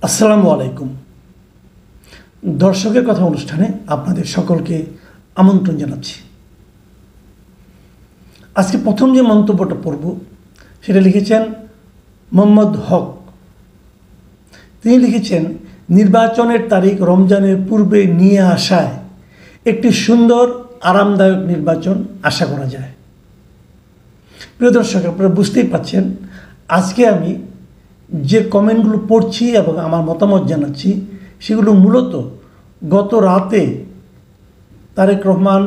আসসালামু আলাইকুম। দর্শকের কথা অনুষ্ঠানে আপনাদের সকলকে আমন্ত্রণ জানাচ্ছি। আজকে প্রথম যে মন্তব্যটা পড়ব সেটা লিখেছেন মোহাম্মদ হক। তিনি লিখেছেন, নির্বাচনের তারিখ রমজানের পূর্বে নিয়ে আসায় একটি সুন্দর আরামদায়ক নির্বাচন আশা করা যায়। প্রিয় দর্শক, আপনারা বুঝতেই পারছেন আজকে আমি যে কমেন্টগুলো পড়ছি এবং আমার মতামত জানাচ্ছি সেগুলো মূলত গত রাতে তারেক রহমান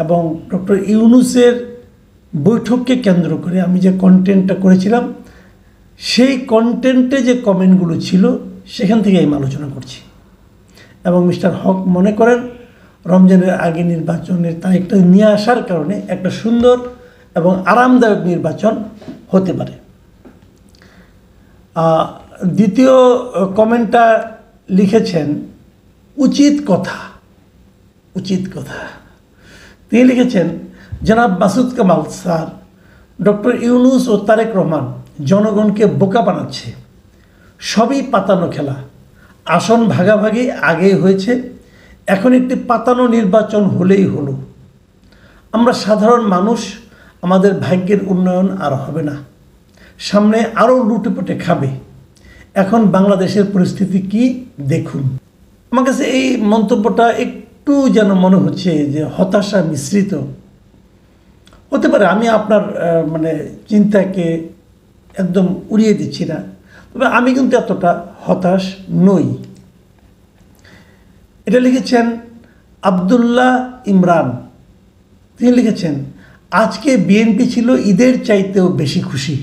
এবং ডক্টর ইউনূসের বৈঠককে কেন্দ্র করে আমি যে কন্টেন্টটা করেছিলাম সেই কন্টেন্টে যে কমেন্টগুলো ছিল সেখান থেকে আমি আলোচনা করছি। এবং মিস্টার হক মনে করেন রমজানের আগে নির্বাচনের তারিখটা নিয়ে আসার কারণে একটা সুন্দর এবং আরামদায়ক নির্বাচন হতে পারে। দ্বিতীয় কমেন্টটা লিখেছেন উচিত কথা। তিনি লিখেছেন, জনাব মাসুদ কামাল স্যার, ডক্টর ইউনূস ও তারেক রহমান জনগণকে বোকা বানাচ্ছে। সবই পাতানো খেলা। আসন ভাগাভাগি আগেই হয়েছে, এখন একটি পাতানো নির্বাচন হলেই হলো। আমরা সাধারণ মানুষ, আমাদের ভাগ্যের উন্নয়ন আর হবে না। সামনে আরও লুটেপুটে খাবে। এখন বাংলাদেশের পরিস্থিতি কি দেখুন। আমার কাছে এই মন্তব্যটা একটু যেন মনে হচ্ছে যে হতাশা মিশ্রিত হতে পারে। আমি আপনার চিন্তাকে একদম উড়িয়ে দিচ্ছি না, তবে আমি কিন্তু এতটা হতাশ নই। এটা লিখেছেন আবদুল্লাহ ইমরান। তিনি লিখেছেন, আজকে বিএনপি ছিল ঈদের চাইতেও বেশি খুশি।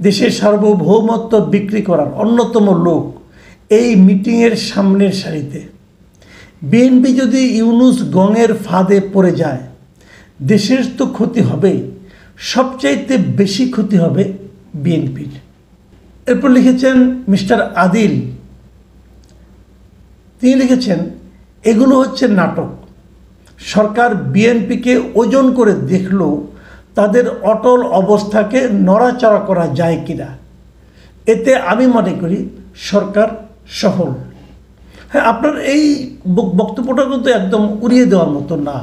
দেশের সার্বভৌমত্ব বিক্রি করার অন্যতম লোক এই মিটিংয়ের সামনের সারিতে। বিএনপি যদি ইউনূস গঙের ফাঁদে পড়ে যায় দেশের তো ক্ষতি হবেই, সবচাইতে বেশি ক্ষতি হবে বিএনপির। এরপর লিখেছেন মিস্টার আদিল। তিনি লিখেছেন, এগুলো হচ্ছে নাটক। সরকার বিএনপিকে ওজন করে দেখলো তাদের অটল অবস্থাকে নড়াচড়া করা যায় কিনা। এতে আমি মনে করি সরকার সফল। হ্যাঁ, আপনার এই বক্তব্যটা কিন্তু একদম উড়িয়ে দেওয়ার মতো না,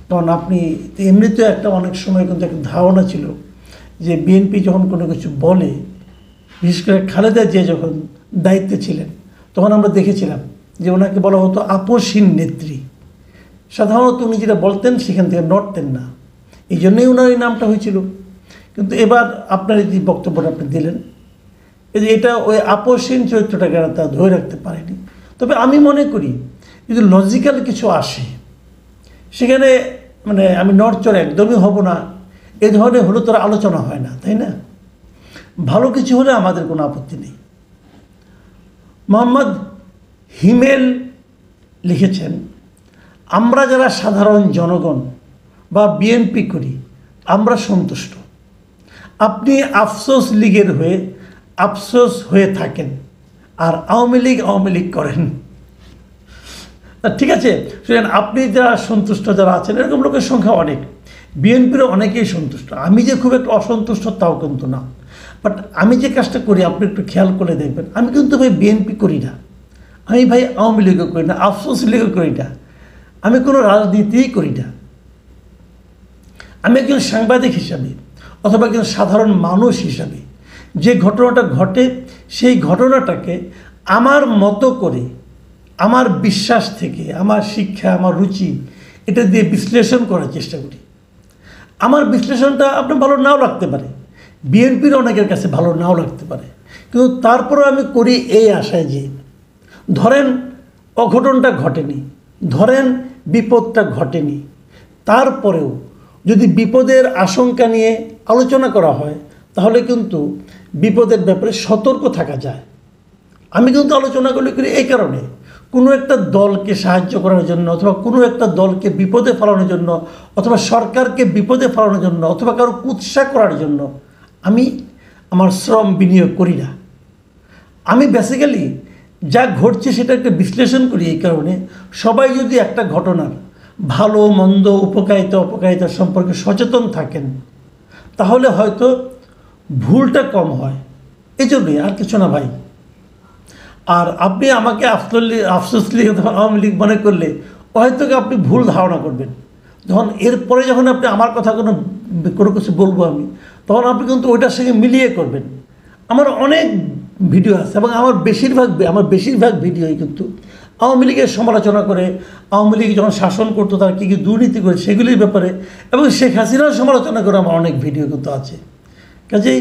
কারণ আপনি এমনিতেও একটা অনেক সময় কিন্তু একটা ধারণা ছিল যে বিএনপি যখন কোনো কিছু বলে, বিশেষ করে খালেদা জিয়া যখন দায়িত্বে ছিলেন তখন আমরা দেখেছিলাম যে ওনাকে বলা হতো আপসহীন নেত্রী। সাধারণত উনি যেটা বলতেন সেখান থেকে নড়তেন না, এই জন্যই ওনার এই নামটা হয়েছিল। কিন্তু এবার আপনার এই যে বক্তব্যটা আপনি দিলেন, এই যে এটা ওই আপসহীন চরিত্রটাকে তা ধরে রাখতে পারেনি। তবে আমি মনে করি যদি লজিক্যাল কিছু আসে সেখানে আমি নড়চড় একদমই হব না, এ ধরনের হলে তোর আলোচনা হয় না, তাই না? ভালো কিছু হলে আমাদের কোনো আপত্তি নেই। মোহাম্মদ হিমেল লিখেছেন, আমরা যারা সাধারণ জনগণ বা বিএনপি করি আমরা সন্তুষ্ট। আপনি আফসোস লীগের হয়ে আফসোস হয়ে থাকেন আর আওয়ামী লীগ করেন। ঠিক আছে, সেখানে আপনি যারা সন্তুষ্ট যারা আছেন এরকম লোকের সংখ্যা অনেক, বিএনপিরও অনেকেই সন্তুষ্ট। আমি যে খুব একটা অসন্তুষ্ট তাও কিন্তু না, বাট আমি যে কাজটা করি আপনি একটু খেয়াল করে দেখবেন, আমি কিন্তু ভাই বিএনপি করি না, আমি ভাই আওয়ামী লীগও করি না, আফসোস লীগও করি না, আমি কোনো রাজনীতিই করি না। আমি একজন সাংবাদিক হিসাবে অথবা একজন সাধারণ মানুষ হিসাবে যে ঘটনাটা ঘটে সেই ঘটনাটাকে আমার মতো করে, আমার বিশ্বাস থেকে, আমার শিক্ষা, আমার রুচি এটা দিয়ে বিশ্লেষণ করার চেষ্টা করি। আমার বিশ্লেষণটা আপনার ভালো নাও লাগতে পারে, বিএনপির অনেকের কাছে ভালো নাও লাগতে পারে, কিন্তু তারপরেও আমি করি এই আশায় যে ধরেন অঘটনটা ঘটেনি, ধরেন বিপদটা ঘটেনি, তারপরেও যদি বিপদের আশঙ্কা নিয়ে আলোচনা করা হয় তাহলে কিন্তু বিপদের ব্যাপারে সতর্ক থাকা যায়। আমি কিন্তু আলোচনাগুলি করি এই কারণে, কোনো একটা দলকে সাহায্য করার জন্য অথবা কোনো একটা দলকে বিপদে ফেলানোর জন্য অথবা সরকারকে বিপদে ফেলানোর জন্য অথবা কারো কুৎসা করার জন্য আমি আমার শ্রম বিনিয়োগ করি না। আমি বেসিক্যালি যা ঘটছে সেটা একটা বিশ্লেষণ করি এই কারণে, সবাই যদি একটা ঘটনার ভালো মন্দ উপকারিতা অপকারিতা সম্পর্কে সচেতন থাকেন তাহলে হয়তো ভুলটা কম হয়। এই জন্যই, আর কিছু না ভাই। আর আপনি আমাকে আফসোসলি অথবা আওয়ামী লীগ মনে করলে হয়তো আপনি ভুল ধারণা করবেন। এরপরে যখন আপনি আমার কথা কোনো কোনো কিছু বলবো আমি, তখন আপনি কিন্তু ওইটার সঙ্গে মিলিয়ে করবেন। আমার অনেক ভিডিও আছে এবং আমার বেশিরভাগ ভিডিওই কিন্তু আওয়ামী লীগের সমালোচনা করে, আওয়ামী লীগ যখন শাসন করতো তারা কী কী দুর্নীতি করে সেগুলির ব্যাপারে, এবং শেখ হাসিনার সমালোচনা করে আমার অনেক ভিডিও কিন্তু আছে। কাজেই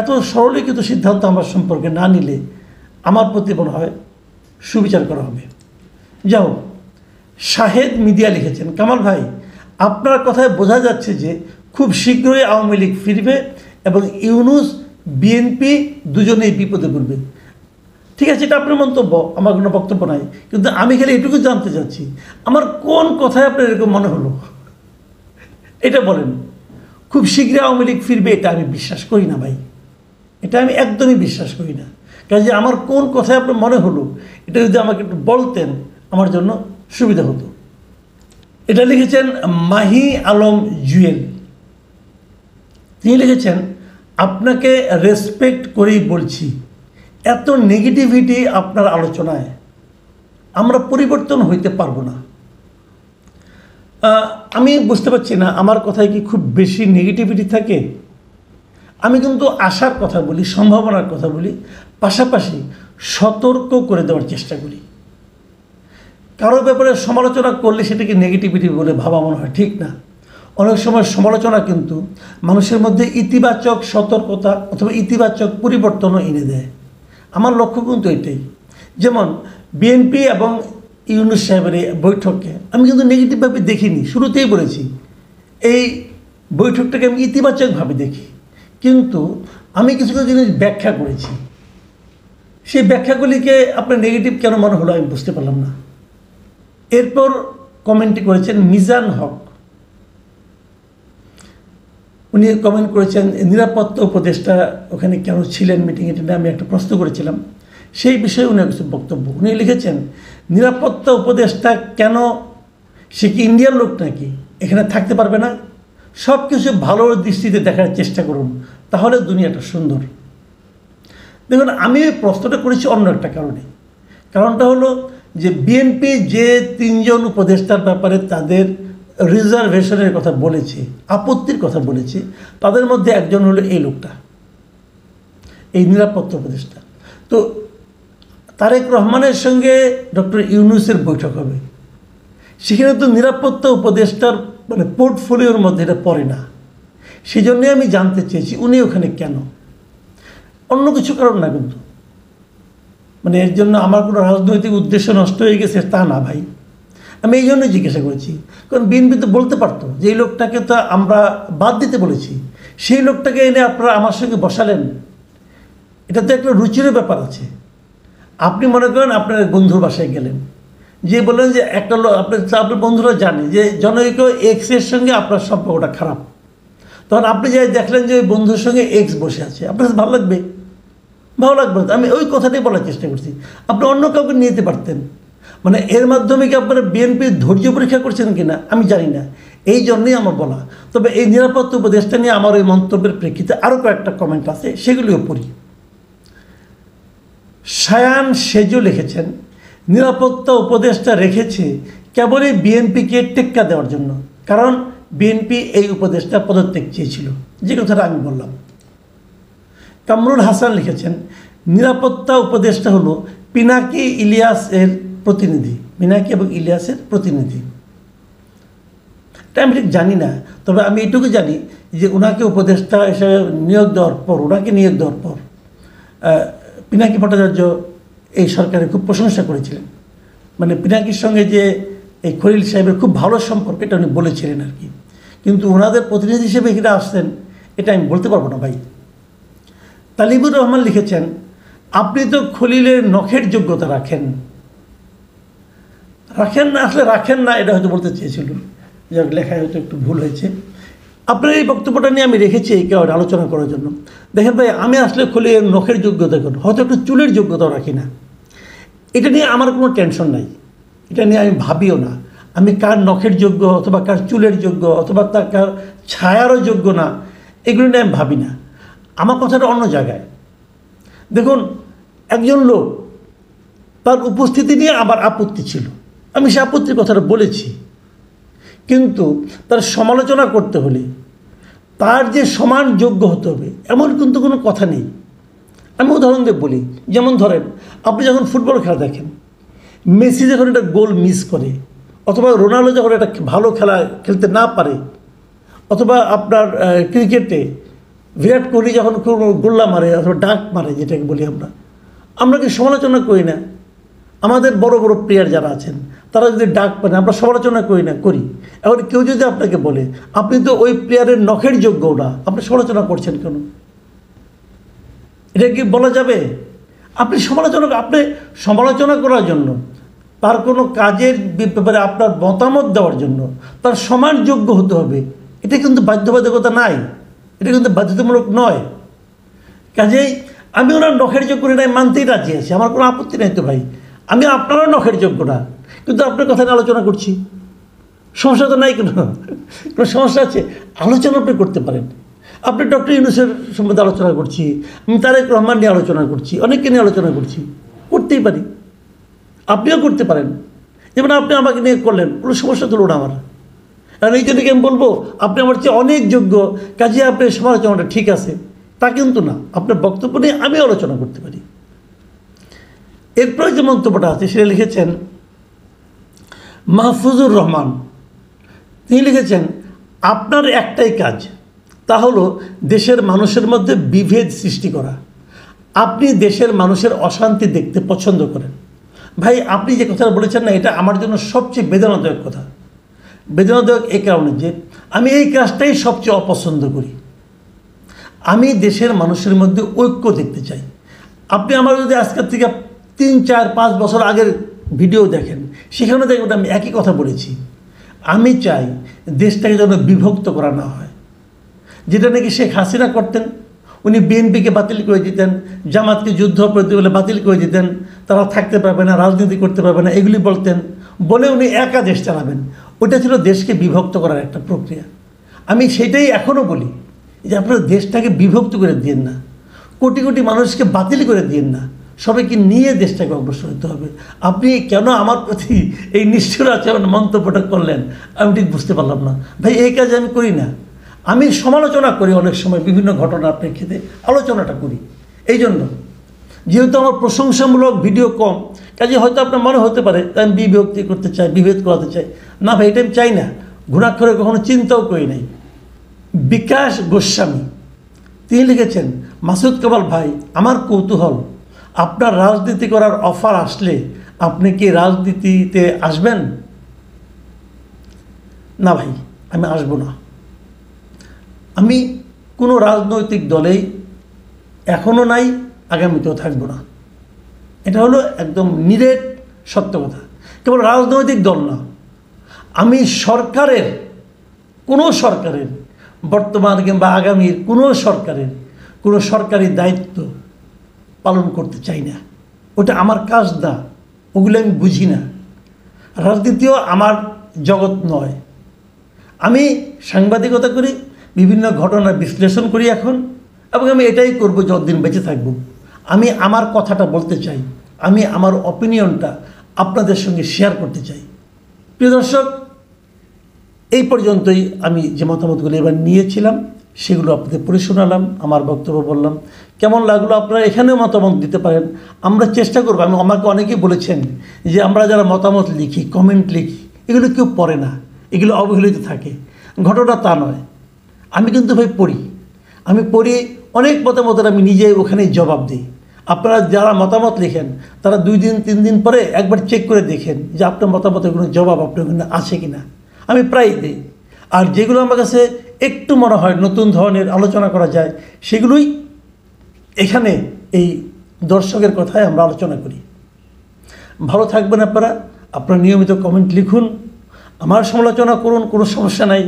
এত সরলীকৃত সিদ্ধান্ত আমার সম্পর্কে না নিলে আমার প্রতি মনে হয় সুবিচার করা হবে। যাও, শাহেদ মিডিয়া লিখেছেন, কামাল ভাই আপনার কথায় বোঝা যাচ্ছে যে খুব শীঘ্রই আওয়ামী লীগ ফিরবে এবং ইউনূস বিএনপি দুজনেই বিপদে পড়বে। ঠিক আছে, এটা আপনার মন্তব্য, আমার কোনো বক্তব্য নাই, কিন্তু আমি খালি এটুকু জানতে চাচ্ছি আমার কোন কথায় আপনার এরকম মনে হলো এটা বলেন। খুব শীঘ্রই আওয়ামী লীগ ফিরবে এটা আমি বিশ্বাস করি না ভাই, এটা আমি একদমই বিশ্বাস করি না। কাজে আমার কোন কথায় আপনার মনে হলো এটা যদি আমাকে একটু বলতেন আমার জন্য সুবিধা হতো। এটা লিখেছেন মাহি আলম জুয়েল। তিনি লিখেছেন, আপনাকে রেসপেক্ট করেই বলছি, এত নেগেটিভিটি আপনার আলোচনায়, আমরা পরিবর্তন হইতে পারবো না। আমি বুঝতে পারছি না আমার কথায় কি খুব বেশি নেগেটিভিটি থাকে। আমি কিন্তু আশার কথা বলি, সম্ভাবনার কথা বলি, পাশাপাশি সতর্ক করে দেওয়ার চেষ্টা করি। কারো ব্যাপারে সমালোচনা করলে সেটাকে নেগেটিভিটি বলে ভাবা মনে হয় ঠিক না। অনেক সময় সমালোচনা কিন্তু মানুষের মধ্যে ইতিবাচক সতর্কতা অথবা ইতিবাচক পরিবর্তনও এনে দেয়। আমার লক্ষ্য কিন্তু এটাই। যেমন বিএনপি এবং ইউনূস সাহেবের এই বৈঠককে আমি কিন্তু নেগেটিভভাবে দেখিনি, শুরুতেই বলেছি এই বৈঠকটাকে আমি ইতিবাচকভাবে দেখি, কিন্তু আমি কিছু কিছু জিনিস ব্যাখ্যা করেছি। সেই ব্যাখ্যাগুলিকে আপনার নেগেটিভ কেন মনে হলো আমি বুঝতে পারলাম না। এরপর কমেন্টটি করেছেন মিজান হক। উনি কমেন্ট করেছেন নিরাপত্তা উপদেষ্টা ওখানে কেন ছিলেন মিটিং, এটা নিয়ে আমি একটা প্রশ্ন করেছিলাম, সেই বিষয়ে উনি কিছু বক্তব্য উনি লিখেছেন, নিরাপত্তা উপদেষ্টা কেন, সে কি ইন্ডিয়ার লোক নাকি, এখানে থাকতে পারবে না? সব কিছু ভালো দৃষ্টিতে দেখার চেষ্টা করুন, তাহলে দুনিয়াটা সুন্দর। দেখুন, আমি এই প্রশ্নটা করেছি অন্য একটা কারণে। কারণটা হলো যে বিএনপি যে তিনজন উপদেষ্টার ব্যাপারে তাদের রিজার্ভেশনের কথা বলেছে, আপত্তির কথা বলেছে, তাদের মধ্যে একজন হলো এই লোকটা, এই নিরাপত্তা উপদেষ্টা। তো তারেক রহমানের সঙ্গে ডক্টর ইউনূসের বৈঠক হবে, সেখানে তো নিরাপত্তা উপদেষ্টার মানে পোর্টফোলিওর মধ্যে এটা পড়ে না। সেই জন্যই আমি জানতে চেয়েছি উনি ওখানে কেন, অন্য কিছু কারণ না কিন্তু। মানে এর জন্য আমার কোনো রাজনৈতিক উদ্দেশ্য নষ্ট হয়ে গেছে তা না ভাই, আমি এই জন্যই জিজ্ঞাসা করেছি। কারণ বিএনপি তো বলতে পারতো যে এই লোকটাকে তো আমরা বাদ দিতে বলেছি, সেই লোকটাকে এনে আপনারা আমার সঙ্গে বসালেন, এটা তো একটা রুচির ব্যাপার আছে। আপনি মনে করেন আপনার বন্ধুর বাসায় গেলেন, যে বললেন যে একটা লোক আপনার বন্ধুরা জানে যে জনৈক এক্সের সঙ্গে আপনার সম্পর্কটা খারাপ, তখন আপনি যাই দেখলেন যে ওই বন্ধুর সঙ্গে এক্স বসে আছে, আপনার ভালো লাগবে? ভালো লাগবে। আমি ওই কথাটাই বলার চেষ্টা করছি, আপনি অন্য কাউকে নিয়ে যেতে পারতেন। মানে এর মাধ্যমে কি আপনারা বিএনপির ধৈর্য পরীক্ষা করছেন কিনা আমি জানি না, এই জন্যই আমার বলা। তবে এই নিরাপত্তা উপদেষ্টা নিয়ে আমার ওই মন্তব্যের প্রেক্ষিতে আরও কয়েকটা কমেন্ট আছে, সেগুলিও পড়ি। শায়ান সেজু লিখেছেন, নিরাপত্তা উপদেষ্টা রেখেছে কেবলই বিএনপিকে টেক্কা দেওয়ার জন্য, কারণ বিএনপি এই উপদেষ্টা পদত্যাগ চেয়েছিল, যে কথাটা আমি বললাম। কামরুল হাসান লিখেছেন, নিরাপত্তা উপদেষ্টা হলো পিনাকি ইলিয়াসের প্রতিনিধি, পিনাকি এবং ইলিয়াসের প্রতিনিধি। এটা আমি ঠিক জানি না, তবে আমি এটুকু জানি যে ওনাকে উপদেষ্টা হিসেবে নিয়োগ দেওয়ার পর পিনাকি ভট্টাচার্য এই সরকারের খুব প্রশংসা করেছিলেন। মানে পিনাকির সঙ্গে যে এই খলিল সাহেবের খুব ভালো সম্পর্ক এটা উনি বলেছিলেন আর কি, কিন্তু ওনাদের প্রতিনিধি হিসেবে এখানে আসছেন এটা আমি বলতে পারবো না ভাই। তালিবুর রহমান লিখেছেন, আপনি তো খলিলের নখের যোগ্যতা রাখেন না, আসলে রাখেন না এটা হয়তো বলতে চেয়েছিল, যার লেখায় হয়তো একটু ভুল হয়েছে। আপনার এই বক্তব্যটা নিয়ে আমি রেখেছি এই কারণে আলোচনা করার জন্য। দেখেন ভাই, আমি আসলে খলিলের নখের যোগ্যতা করি, হয়তো একটু চুলের যোগ্যতাও রাখি না, এটা নিয়ে আমার কোনো টেনশন নাই, এটা নিয়ে আমি ভাবিও না আমি কার নখের যোগ্য অথবা কার চুলের যোগ্য অথবা তার কার ছায়ারও যোগ্য না, এগুলো নিয়ে আমি ভাবি না। আমার কথাটা অন্য জায়গায়। দেখুন, একজন লোক তার উপস্থিতি নিয়ে আমার আপত্তি ছিল, আমি সে আপত্তির কথাটা বলেছি। কিন্তু তার সমালোচনা করতে হলে তার যে সমান যোগ্য হতে হবে এমন কিন্তু কোনো কথা নেই। আমি উদাহরণ দিয়ে বলি, যেমন ধরেন আপনি যখন ফুটবল খেলা দেখেন, মেসি যখন একটা গোল মিস করে, অথবা রোনাল্ডো যখন একটা ভালো খেলা খেলতে না পারে, অথবা আপনার ক্রিকেটে বিরাট কোহলি যখন কোনো গোল্লা মারে অথবা ডাক মারে, যেটাকে বলি আমরা কি সমালোচনা করি না? আমাদের বড় বড় প্লেয়ার যারা আছেন তারা যদি ডাক পারে আমরা সমালোচনা করি না? করি। এখন কেউ যদি আপনাকে বলে আপনি তো ওই প্লেয়ারের নখের যোগ্য না, আপনি সমালোচনা করছেন কেন? এটা কি বলা যাবে? আপনি সমালোচনা করার জন্য, তার কোনো কাজের ব্যাপারে আপনার মতামত দেওয়ার জন্য তার সমান যোগ্য হতে হবে, এটা কিন্তু বাধ্যবাধকতা নাই, এটা কিন্তু বাধ্যতামূলক নয়। কাজেই আমি ওনার নখের যোগ্য নাই মানতেই রাজি আছি, আমার কোনো আপত্তি নেই তো ভাই, আমি আপনারও নখের যোগ্য না, কিন্তু আপনার কথা নিয়ে আলোচনা করছি, সমস্যা তো নাই। কোনো সমস্যা আছে? আলোচনা আপনি করতে পারেন। আপনি ডক্টর ইউনূসের সম্বন্ধে আলোচনা করছি, আমি তারেক রহমান নিয়ে আলোচনা করছি, অনেককে নিয়ে আলোচনা করছি, করতেই পারি, আপনিও করতে পারেন। যেমন আপনি আমাকে নিয়ে করলেন, কোনো সমস্যা তুলো না আমার। কারণ এই জন্য আমি বলবো আপনি আমার চেয়ে অনেক যোগ্য, কাজে আপনার সমালোচনাটা ঠিক আছে তা কিন্তু না, আপনার বক্তব্য নিয়ে আমি আলোচনা করতে পারি। এরপরে যে মন্তব্যটা আছে সেটা লিখেছেন মাহফুজুর রহমান। তিনি লিখেছেন, আপনার একটাই কাজ, তা হলো দেশের মানুষের মধ্যে বিভেদ সৃষ্টি করা। আপনি দেশের মানুষের অশান্তি দেখতে পছন্দ করেন। ভাই, আপনি যে কথাটা বলেছেন না, এটা আমার জন্য সবচেয়ে বেদনাদায়ক কথা। বেদনাদায়ক এই কারণে যে আমি এই কাজটাই সবচেয়ে অপছন্দ করি। আমি দেশের মানুষের মধ্যে ঐক্য দেখতে চাই। আপনি আমার যদি আজকের থেকে 3, 4, 5 বছর আগের ভিডিও দেখেন, সেখানে দেখবেন আমি একই কথা বলেছি। আমি চাই দেশটাকে যেন বিভক্ত করা না হয়, যেটা নাকি শেখ হাসিনা করতেন। উনি বিএনপিকে বাতিল করে দিতেন, জামাতকে যুদ্ধ অপরাধী বলে বাতিল করে দিতেন, তারা থাকতে পারবে না, রাজনীতি করতে পারবে না, এগুলি বলতেন, বলে উনি একা দেশ চালাবেন। ওটা ছিল দেশকে বিভক্ত করার একটা প্রক্রিয়া। আমি সেটাই এখনও বলি যে আপনারা দেশটাকে বিভক্ত করে দিন না, কোটি কোটি মানুষকে বাতিল করে দিন না, সবাইকে নিয়ে দেশটাকে অগ্রসর হতে হবে। আপনি কেন আমার প্রতি এই নিষ্ঠুর আচরণ মন্তব্যটা করলেন আমি ঠিক বুঝতে পারলাম না। ভাই, এই কাজ আমি করি না, আমি সমালোচনা করি অনেক সময়, বিভিন্ন ঘটনার প্রেক্ষিতে আলোচনাটা করি। এই জন্য যেহেতু আমার প্রশংসামূলক ভিডিও কম, কাজে হয়তো আপনার মনে হতে পারে আমি বিভক্তি করতে চাই, বিভেদ করাতে চাই। না ভাই, এটা আমি চাই না, ঘুণাক্ষরে কখনো চিন্তাও করি নাই। বিকাশ গোস্বামী তিনি লিখেছেন, মাসুদ কামাল ভাই, আমার কৌতূহল, আপনার রাজনীতি করার অফার আসলে আপনি কি রাজনীতিতে আসবেন? না ভাই, আমি আসব না। আমি কোনো রাজনৈতিক দলেই এখনও নাই, আগামীতেও থাকবো না। এটা হলো একদম নিরেট সত্য কথা। কেবল রাজনৈতিক দল না, আমি কোনো সরকারের বর্তমান কিংবা আগামীর কোনো সরকারি দায়িত্ব পালন করতে চাই না। ওটা আমার কাজ না, ওগুলো আমি বুঝি না। রাজনীতিও আমার জগৎ নয়। আমি সাংবাদিকতা করি, বিভিন্ন ঘটনার বিশ্লেষণ করি এখন, এবং আমি এটাই করব যতদিন বেঁচে থাকব। আমি আমার কথাটা বলতে চাই, আমি আমার অপিনিয়নটা আপনাদের সঙ্গে শেয়ার করতে চাই। প্রিয় দর্শক, এই পর্যন্তই আমি যে মতামতগুলো এবার নিয়েছিলাম সেগুলো আপনাদের পড়ে শোনালাম, আমার বক্তব্য বললাম। কেমন লাগলো আপনারা এখানেও মতামত দিতে পারেন, আমরা চেষ্টা করব। আমাকে অনেকেই বলেছেন যে আমরা যারা মতামত লিখি, কমেন্ট লিখি, এগুলো কেউ পড়ে না, এগুলো অবহেলিত থাকে। ঘটনা তা নয়, আমি কিন্তু ভাই পড়ি, আমি পড়ি অনেক মতামতের আমি নিজে ওখানেই জবাব দিই। আপনারা যারা মতামত লিখেন তারা 2 দিন 3 দিন পরে একবার চেক করে দেখেন যে আপনার মতামতের কোনো জবাব আপনার ওখানে আছে কি না। আমি প্রায় দিই। আর যেগুলো আমার কাছে একটু মনে হয় নতুন ধরনের আলোচনা করা যায়, সেগুলোই এখানে এই দর্শকের কথায় আমরা আলোচনা করি। ভালো থাকবেন আপনারা নিয়মিত কমেন্ট লিখুন, আমার সমালোচনা করুন, কোনো সমস্যা নাই,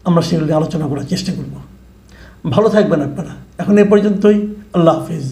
আমরা সেগুলো নিয়ে আলোচনা করার চেষ্টা করব। ভালো থাকবেন আপনারা। এখন এ পর্যন্তই, আল্লাহ হাফিজ।